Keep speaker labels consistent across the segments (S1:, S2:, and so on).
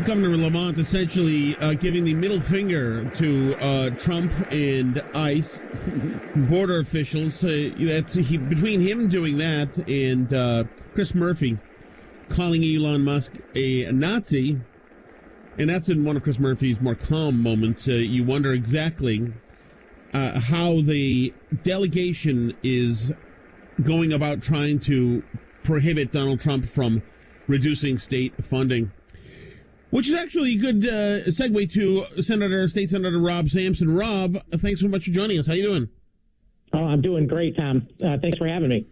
S1: Governor Lamont essentially giving the middle finger to Trump and ICE border officials. Between him doing that and Chris Murphy calling Elon Musk a Nazi, and that's in one of Chris Murphy's more calm moments. You wonder exactly how the delegation is going about trying to prohibit Donald Trump from reducing state funding. Which is actually a good segue to State Senator Rob Sampson. Rob, thanks so much for joining us. How you doing?
S2: Oh, I'm doing great, Tom. Thanks for having me.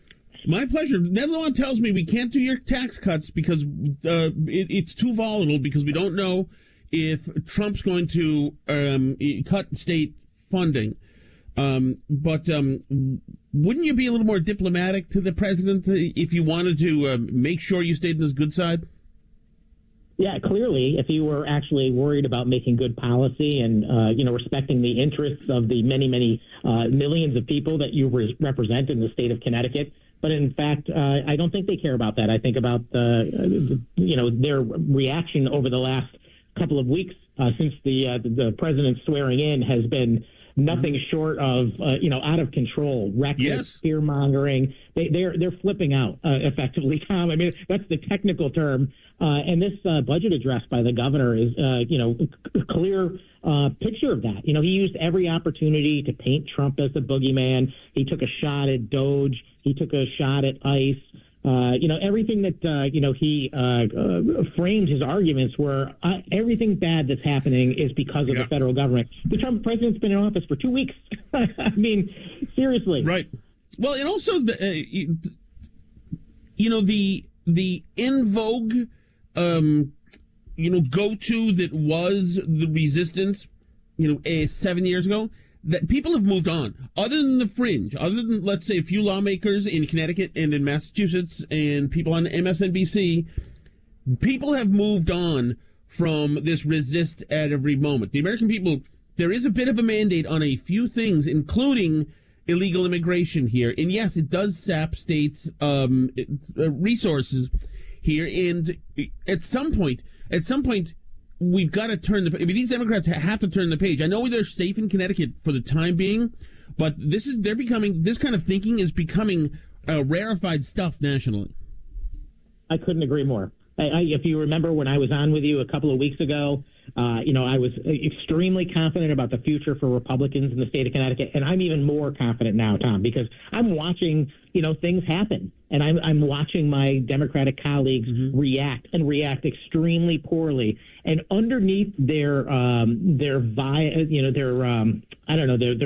S1: My pleasure. Netherlands tells me we can't do your tax cuts because it's too volatile, because we don't know if Trump's going to cut state funding. But wouldn't you be a little more diplomatic to the president if you wanted to make sure you stayed on his good side?
S2: Yeah, clearly, if you were actually worried about making good policy and, respecting the interests of the many, many millions of people that you represent in the state of Connecticut. But in fact, I don't think they care about that. I think about, their reaction over the last couple of weeks since the president's swearing in has been nothing short of, out of control, reckless, fear mongering. They're flipping out effectively, Tom. I mean, that's the technical term. And this budget address by the governor is, a clear picture of that. He used every opportunity to paint Trump as the boogeyman. He took a shot at Doge. He took a shot at ICE. Everything that, he framed his arguments were everything bad that's happening is because of the federal government. The Trump president's been in office for 2 weeks. I mean, seriously.
S1: Right. Well, and also, the in vogue, go-to that was the resistance, 7 years ago, that people have moved on. Other than the fringe, other than, let's say, a few lawmakers in Connecticut and in Massachusetts and people on MSNBC, people have moved on from this resist at every moment. The American people, there is a bit of a mandate on a few things, including illegal immigration here. And yes, it does sap states' resources here. And at some point, we've got to these Democrats have to turn the page. I know they're safe in Connecticut for the time being, but this kind of thinking is becoming rarefied stuff nationally.
S2: I couldn't agree more. If you remember when I was on with you a couple of weeks ago, I was extremely confident about the future for Republicans in the state of Connecticut, and I'm even more confident now, Tom, because I'm watching, things happen, and I'm watching my Democratic colleagues react extremely poorly, and underneath their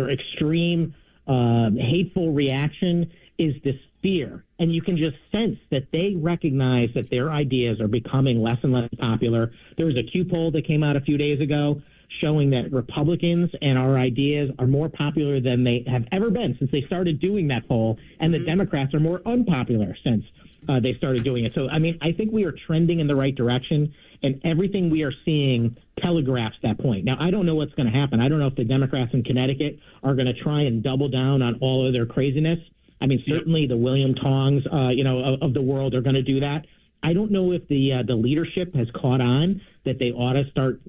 S2: extreme hateful reaction is this fear. And you can just sense that they recognize that their ideas are becoming less and less popular. There was a Q poll that came out a few days ago showing that Republicans and our ideas are more popular than they have ever been since they started doing that poll. And the Democrats are more unpopular since they started doing it. So, I think we are trending in the right direction, and everything we are seeing telegraphs that point. Now, I don't know what's going to happen. I don't know if the Democrats in Connecticut are going to try and double down on all of their craziness. Certainly the William Tongs, of the world are going to do that. I don't know if the leadership has caught on that they ought to start,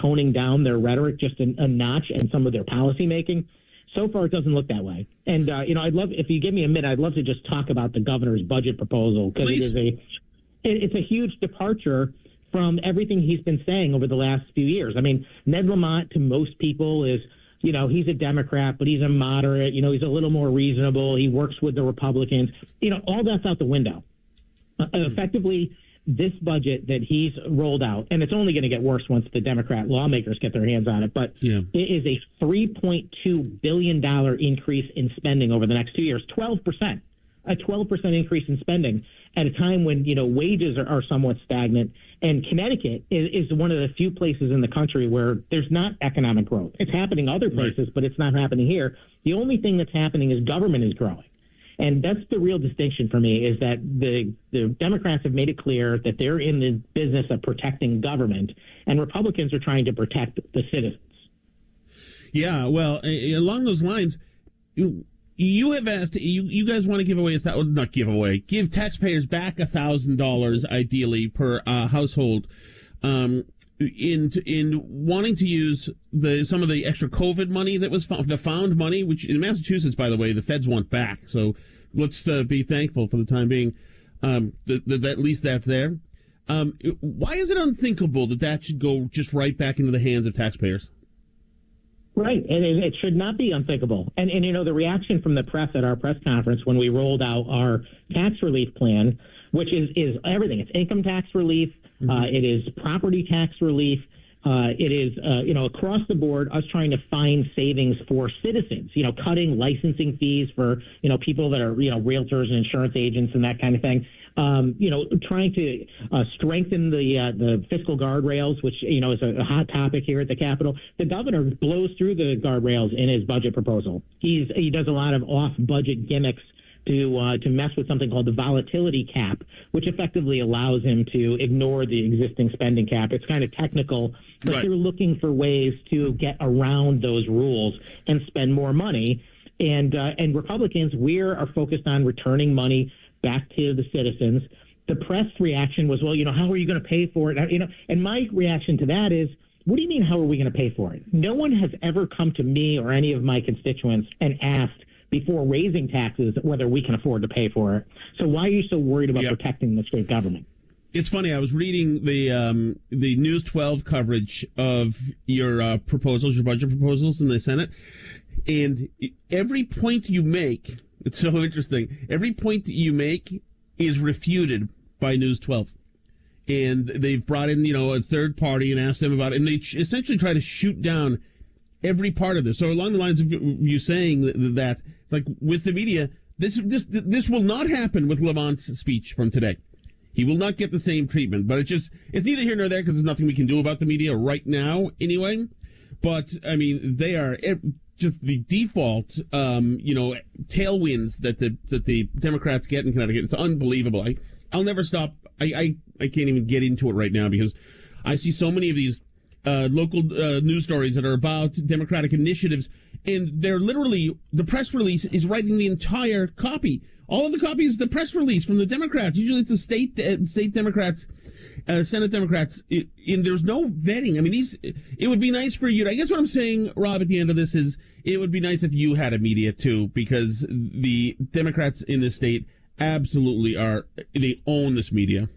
S2: toning down their rhetoric just a notch and some of their policy making. So far, it doesn't look that way. And, I'd love, if you give me a minute, I'd love to just talk about the governor's budget proposal, because it's a huge departure from everything he's been saying over the last few years. Ned Lamont to most people is, he's a Democrat, but he's a moderate. He's a little more reasonable. He works with the Republicans. All that's out the window. Effectively, this budget that he's rolled out, and it's only going to get worse once the Democrat lawmakers get their hands on it, but it is a $3.2 billion increase in spending over the next 2 years, 12%. A 12% increase in spending at a time when, wages are somewhat stagnant. And Connecticut is one of the few places in the country where there's not economic growth. It's happening other places, but it's not happening here. The only thing that's happening is government is growing. And that's the real distinction for me, is that the Democrats have made it clear that they're in the business of protecting government, and Republicans are trying to protect the citizens.
S1: Yeah, well, along those lines, you have asked, you guys want to give taxpayers back $1,000 ideally per household. in wanting to use some of the extra COVID money that was the found money, which in Massachusetts, by the way, the feds want back. So let's be thankful for the time being that at least that's there. Why is it unthinkable that should go just right back into the hands of taxpayers?
S2: Right, and it should not be unthinkable. And the reaction from the press at our press conference when we rolled out our tax relief plan, which is everything. It's income tax relief. It is property tax relief. It is, across the board, us trying to find savings for citizens, cutting licensing fees for, people that are, realtors and insurance agents and that kind of thing. Trying to strengthen the fiscal guardrails, which, is a hot topic here at the Capitol. The governor blows through the guardrails in his budget proposal. He does a lot of off-budget gimmicks to mess with something called the volatility cap, which effectively allows him to ignore the existing spending cap. It's kind of technical, but
S1: right.
S2: They're looking for ways to get around those rules and spend more money. And Republicans, we are focused on returning money back to the citizens. The press reaction was, well, how are you going to pay for it? And my reaction to that is, what do you mean, how are we going to pay for it? No one has ever come to me or any of my constituents and asked before raising taxes whether we can afford to pay for it. So why are you so worried about protecting the state government?
S1: It's funny. I was reading the News 12 coverage of your proposals, your budget proposals in the Senate, and every point you make, it's so interesting. Every point that you make is refuted by News 12. And they've brought in, a third party and asked them about it. And they essentially try to shoot down every part of this. So along the lines of you saying that, it's like with the media, this will not happen with Lamont's speech from today. He will not get the same treatment. But it's neither here nor there because there's nothing we can do about the media right now anyway. But, I mean, they are just the default, tailwinds that the Democrats get in Connecticut. It's unbelievable. I'll never stop. I can't even get into it right now because I see so many of these local news stories that are about Democratic initiatives, and they're literally, the press release is writing the entire copy. All of the copy is the press release from the Democrats. Usually it's the state Democrats, Senate Democrats, and there's no vetting. I mean, it would be nice for you. I guess what I'm saying, Rob, at the end of this is it would be nice if you had a media too, because the Democrats in this state absolutely they own this media.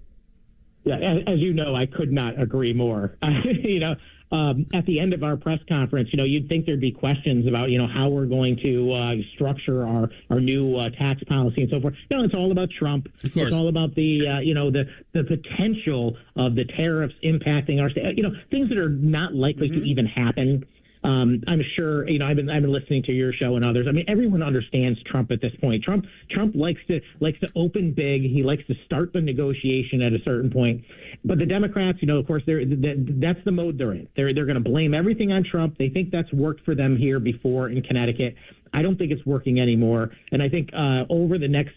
S2: Yeah, as you know, I could not agree more. At the end of our press conference, you'd think there'd be questions about, how we're going to structure our new tax policy and so forth. No, it's all about Trump.
S1: Of course.
S2: It's all about the potential of the tariffs impacting our state. Things that are not likely to even happen. I'm sure, I've been listening to your show and others. I mean, everyone understands Trump at this point. Trump likes to open big. He likes to start the negotiation at a certain point. But the Democrats, of course, that's the mode they're in. They're going to blame everything on Trump. They think that's worked for them here before in Connecticut. I don't think it's working anymore. And I think over the next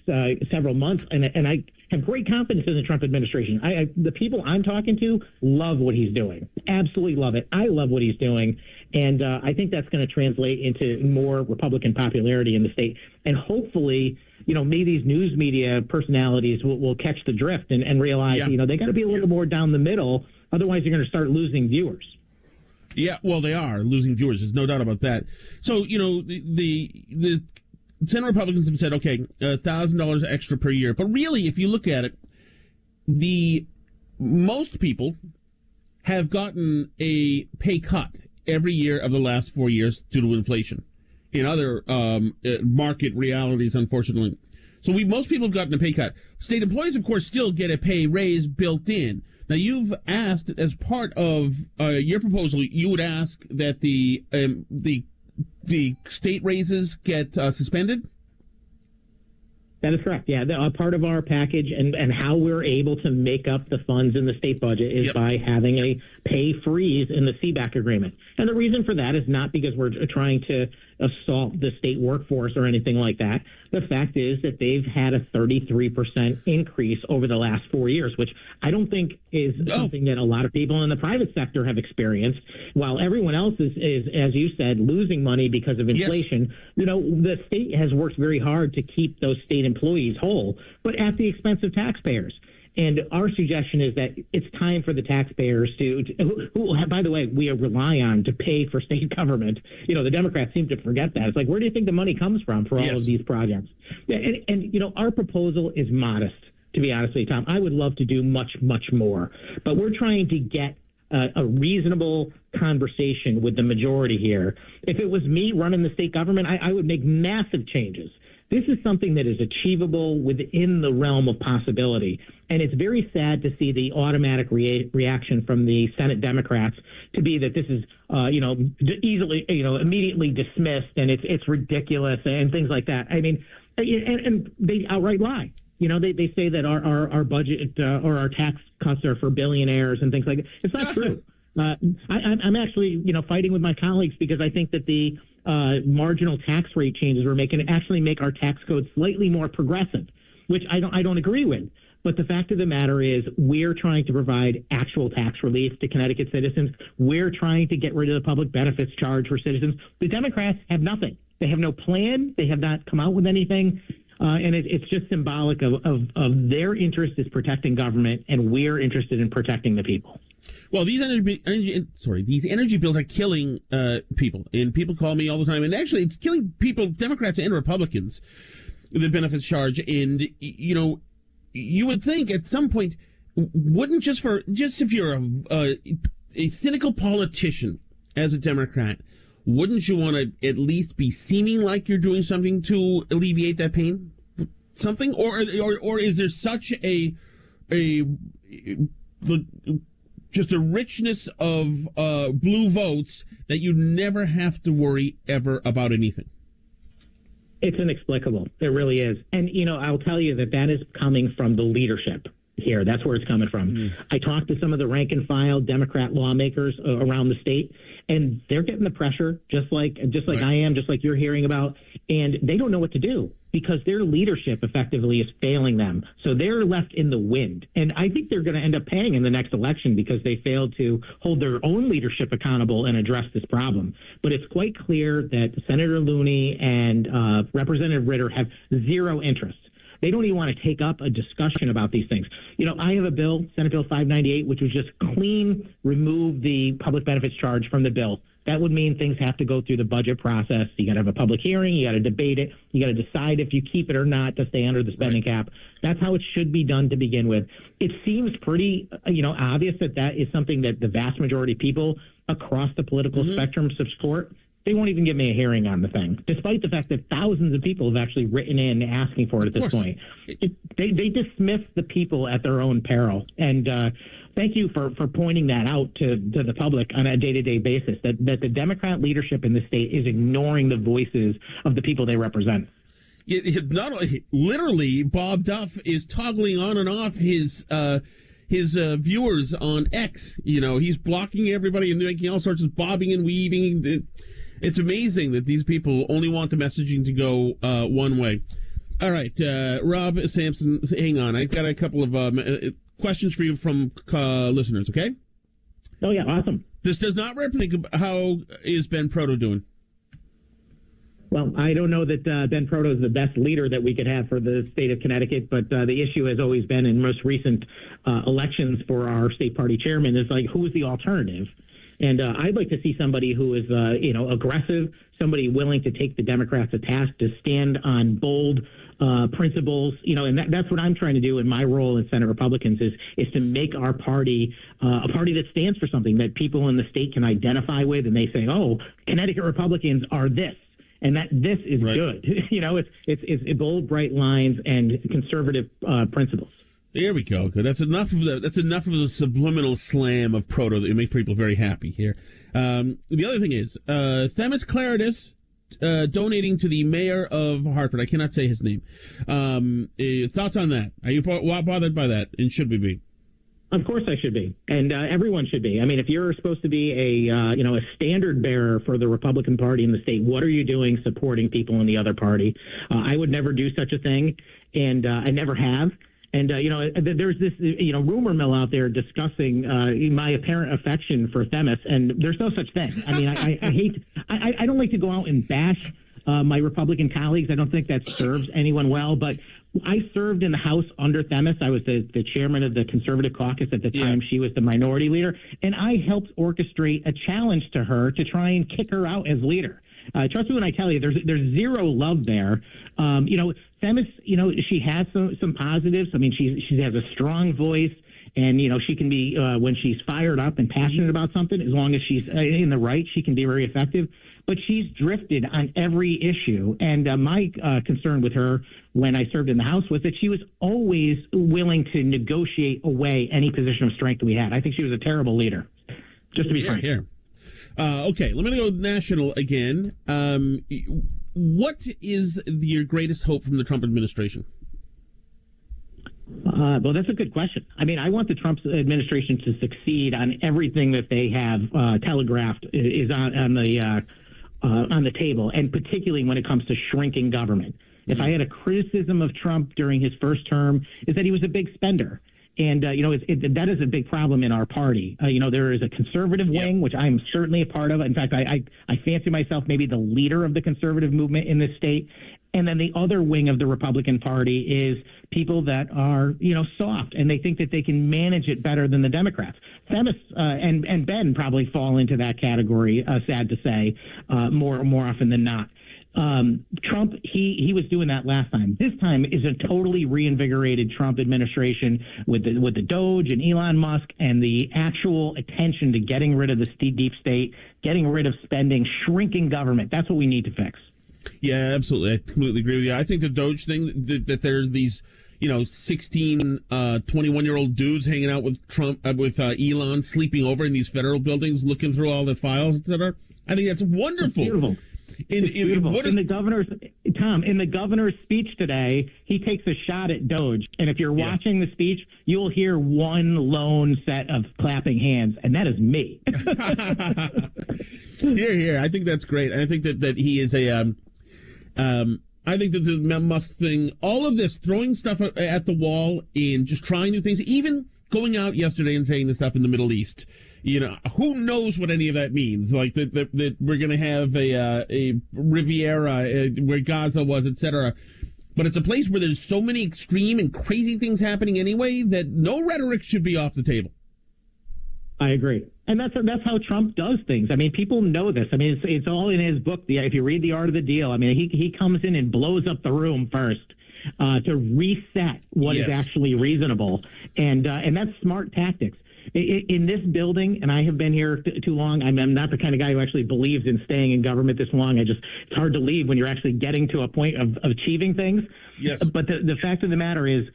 S2: several months, and I have great confidence in the Trump administration. The people I'm talking to love what he's doing. Absolutely love it. I love what he's doing. And I think that's going to translate into more Republican popularity in the state. And hopefully, maybe these news media personalities will catch the drift and realize, they got to be a little more down the middle. Otherwise, you're going to start losing viewers.
S1: Yeah, well, they are losing viewers. There's no doubt about that. So, the Senate Republicans have said, okay, $1,000 extra per year. But really, if you look at it, most people have gotten a pay cut every year of the last 4 years due to inflation and other market realities, unfortunately. So most people have gotten a pay cut. State employees, of course, still get a pay raise built in. Now, you've asked, as part of your proposal, you would ask that the state raises get suspended?
S2: That is correct. Yeah, part of our package and how we're able to make up the funds in the state budget is by having a pay freeze in the CBAC agreement. And the reason for that is not because we're trying to assault the state workforce or anything like that. The fact is that they've had a 33% increase over the last 4 years, which I don't think is something that a lot of people in the private sector have experienced. While everyone else is, as you said, losing money because of inflation, the state has worked very hard to keep those state employees whole, but at the expense of taxpayers. And our suggestion is that it's time for the taxpayers who, by the way, we rely on to pay for state government. The Democrats seem to forget that. It's like, where do you think the money comes from for all of these projects? And our proposal is modest, to be honest with you, Tom. I would love to do much, much more. But we're trying to get a reasonable conversation with the majority here. If it was me running the state government, I would make massive changes. This is something that is achievable within the realm of possibility. And it's very sad to see the automatic reaction from the Senate Democrats to be that this is, easily, immediately dismissed and it's ridiculous and things like that. I mean, and they outright lie. They say that our budget or our tax cuts are for billionaires and things like that. It's not true. I'm actually, fighting with my colleagues because I think that the marginal tax rate changes we're making actually make our tax code slightly more progressive, which I don't agree with. But the fact of the matter is we're trying to provide actual tax relief to Connecticut citizens. We're trying to get rid of the public benefits charge for citizens. The Democrats have nothing. They have no plan. They have not come out with anything. And it's just symbolic of their interest is protecting government, and we're interested in protecting the people.
S1: Well, these energy bills are killing people, and people call me all the time. And actually, it's killing people, Democrats and Republicans, the benefits charge. And you would think at some point, wouldn't just if you're a cynical politician as a Democrat, wouldn't you want to at least be seeming like you're doing something to alleviate that pain? Something, or is there such a just a richness of blue votes that you never have to worry ever about anything?
S2: It's inexplicable. It really is. And, I'll tell you that is coming from the leadership here. That's where it's coming from. I talked to some of the rank and file Democrat lawmakers around the state, and they're getting the pressure just like right. I am, just like you're hearing about, and they don't know what to do because their leadership effectively is failing them. So they're left in the wind. And I think they're going to end up paying in the next election because they failed to hold their own leadership accountable and address this problem. But it's quite clear that Senator Looney and Representative Ritter have zero interest. They don't even want to take up a discussion about these things. I have a bill, Senate Bill 598, which was just remove the public benefits charge from the bill. That would mean things have to go through the budget process. You got to have a public hearing. You got to debate it. You got to decide if you keep it or not to stay under the spending cap. That's how it should be done to begin with. It seems pretty, obvious that is something that the vast majority of people across the political spectrum support. They won't even give me a hearing on the thing, despite the fact that thousands of people have actually written in asking for it at this point. They dismiss the people at their own peril. And thank you for pointing that out to the public on a day-to-day basis, that the Democrat leadership in the state is ignoring the voices of the people they represent.
S1: Not only, literally, Bob Duff is toggling on and off his viewers on X. He's blocking everybody and making all sorts of bobbing and weaving. It's amazing that these people only want the messaging to go one way. All right, Rob Sampson, hang on. I've got a couple of questions for you from listeners, okay?
S2: Oh, yeah, awesome.
S1: This does not represent how is Ben Proto doing?
S2: Well, I don't know that Ben Proto is the best leader that we could have for the state of Connecticut, but the issue has always been in most recent elections for our state party chairman is like, who is the alternative? And I'd like to see somebody who is, aggressive, somebody willing to take the Democrats to task, to stand on bold principles, and that's what I'm trying to do in my role in Senate Republicans is to make our party a party that stands for something that people in the state can identify with, and they say, oh, Connecticut Republicans are this. And that this is right. Good. It's bold, bright lines and conservative principles.
S1: There we go. Good. That's enough of the subliminal slam of Proto that makes people very happy here. The other thing is Themis Claridis donating to the mayor of Hartford. I cannot say his name. Thoughts on that? Are you bothered by that? And should we be?
S2: Of course I should be. And everyone should be. I mean, if you're supposed to be a standard bearer for the Republican Party in the state, what are you doing supporting people in the other party? I would never do such a thing, and I never have. And, there's this, rumor mill out there discussing my apparent affection for Themis, and there's no such thing. I mean, I don't like to go out and bash my Republican colleagues. I don't think that serves anyone well, but I served in the House under Themis. I was the chairman of the Conservative Caucus at the time. She was the minority leader. And I helped orchestrate a challenge to her to try and kick her out as leader. Trust me when I tell you, there's zero love there. Themis, she has some positives. I mean, she has a strong voice. And, she can be, when she's fired up and passionate about something, as long as she's in the right, she can be very effective. But she's drifted on every issue. And my concern with her when I served in the House was that she was always willing to negotiate away any position of strength we had. I think she was a terrible leader, just to be frank.
S1: Here. Okay, let me go national again. What is your greatest hope from the Trump administration?
S2: Well, that's a good question. I mean, I want the Trump administration to succeed on everything that they have telegraphed is on the table, and particularly when it comes to shrinking government. If I had a criticism of Trump during his first term, is that he was a big spender. And, that is a big problem in our party. There is a conservative wing, which I'm certainly a part of. In fact, I fancy myself maybe the leader of the conservative movement in this state. And then the other wing of the Republican Party is people that are, soft, and they think that they can manage it better than the Democrats. Themis and Ben probably fall into that category, sad to say, more often than not. Trump, he was doing that last time. This time is a totally reinvigorated Trump administration with the Doge and Elon Musk and the actual attention to getting rid of the deep state, getting rid of spending, shrinking government. That's what we need to fix.
S1: Yeah, absolutely. I completely agree with you. I think the Doge thing, that there's these, 16, 21-year-old dudes hanging out with Trump, with Elon, sleeping over in these federal buildings, looking through all the files, et cetera. I think that's wonderful.
S2: It's beautiful. In the governor's speech today, he takes a shot at Doge. And if you're watching the speech, you'll hear one lone set of clapping hands, and that is me.
S1: Here. I think that's great. I think that he is I think that the Musk thing, all of this, throwing stuff at the wall and just trying new things, even going out yesterday and saying the stuff in the Middle East, who knows what any of that means? Like that we're going to have a Riviera where Gaza was, etc. But it's a place where there's so many extreme and crazy things happening anyway that no rhetoric should be off the table.
S2: I agree. And that's how Trump does things. I mean, people know this. I mean, it's all in his book. If you read The Art of the Deal, I mean, he comes in and blows up the room first to reset what is actually reasonable. And that's smart tactics. In this building, and I have been here too long, I'm not the kind of guy who actually believes in staying in government this long. It's hard to leave when you're actually getting to a point of achieving things.
S1: Yes.
S2: But the fact of the matter is,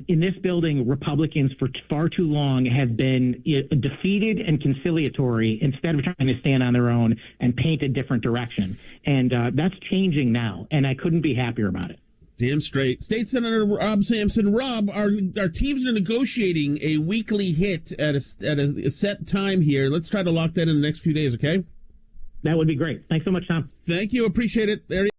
S2: in this building, Republicans for far too long have been defeated and conciliatory instead of trying to stand on their own and paint a different direction. And that's changing now, and I couldn't be happier about it.
S1: Damn straight. State Senator Rob Sampson. Rob, our teams are negotiating a weekly hit at a set time here. Let's try to lock that in the next few days, okay?
S2: That would be great. Thanks so much, Tom.
S1: Thank you. Appreciate it. There